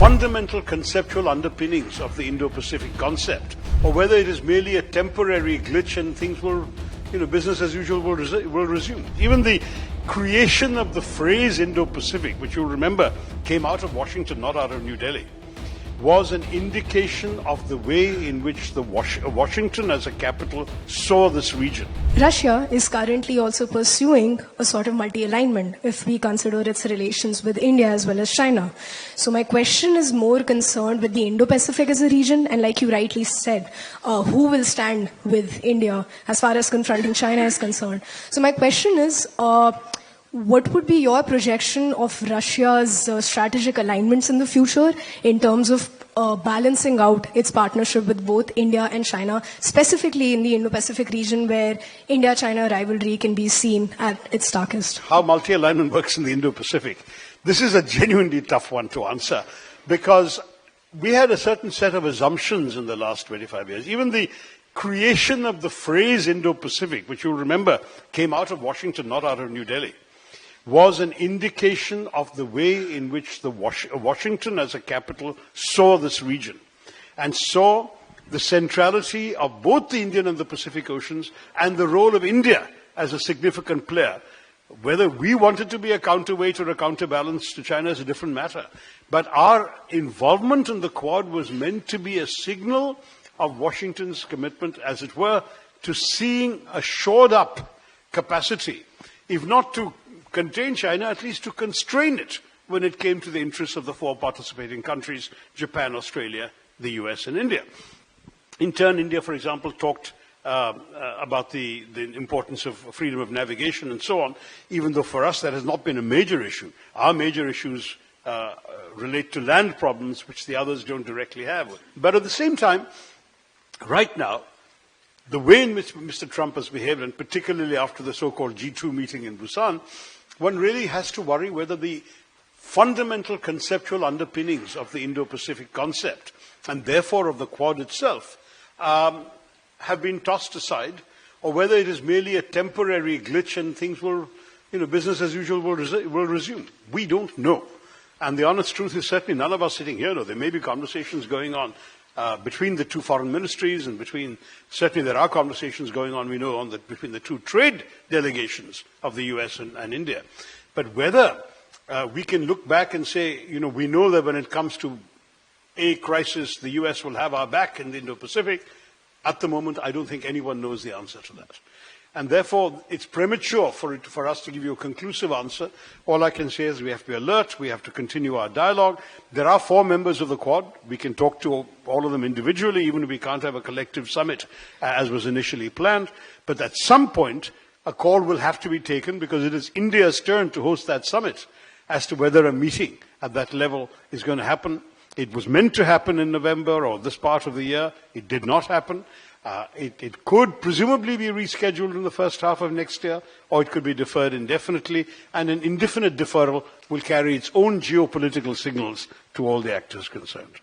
fundamental conceptual underpinnings of the Indo-Pacific concept, or whether it is merely a temporary glitch and things will, business as usual will resume. Even the creation of the phrase Indo-Pacific, which you'll remember came out of Washington, not out of New Delhi, was an indication of the way in which the Washington as a capital saw this region. Russia is currently also pursuing a sort of multi-alignment if we consider its relations with India as well as China. So my question is more concerned with the Indo-Pacific as a region, and like you rightly said, who will stand with India as far as confronting China is concerned. So my question is, what would be your projection of Russia's strategic alignments in the future in terms of balancing out its partnership with both India and China, specifically in the Indo-Pacific region where India-China rivalry can be seen at its starkest? How multi-alignment works in the Indo-Pacific? This is a genuinely tough one to answer, because we had a certain set of assumptions in the last 25 years. Even the creation of the phrase Indo-Pacific, which you'll remember came out of Washington, not out of New Delhi, was an indication of the way in which the Washington as a capital saw this region and saw the centrality of both the Indian and the Pacific Oceans and the role of India as a significant player. Whether we wanted to be a counterweight or a counterbalance to China is a different matter. But our involvement in the Quad was meant to be a signal of Washington's commitment, as it were, to seeing a shored up capacity, if not to contain China, at least to constrain it when it came to the interests of the four participating countries, Japan, Australia, the US, and India. In turn, India, for example, talked about the importance of freedom of navigation and so on, even though for us that has not been a major issue. Our major issues relate to land problems, which the others don't directly have. But at the same time, right now, the way in which Mr. Trump has behaved, and particularly after the so-called G2 meeting in Busan, one really has to worry whether the fundamental conceptual underpinnings of the Indo-Pacific concept, and therefore of the Quad itself, have been tossed aside, or whether it is merely a temporary glitch and things will, business as usual will resume. We don't know. And the honest truth is certainly none of us sitting here know. There may be conversations going on between the two foreign ministries, and certainly there are conversations going on, we know, between the two trade delegations of the US and India. But whether we can look back and say, we know that when it comes to a crisis, the US will have our back in the Indo-Pacific, at the moment, I don't think anyone knows the answer to that. And therefore, it's premature for us to give you a conclusive answer. All I can say is we have to be alert, we have to continue our dialogue. There are 4 members of the Quad. We can talk to all of them individually, even if we can't have a collective summit, as was initially planned. But at some point, a call will have to be taken, because it is India's turn to host that summit, as to whether a meeting at that level is going to happen. It was meant to happen in November or this part of the year. It did not happen. It could presumably be rescheduled in the first half of next year, or it could be deferred indefinitely, and an indefinite deferral will carry its own geopolitical signals to all the actors concerned.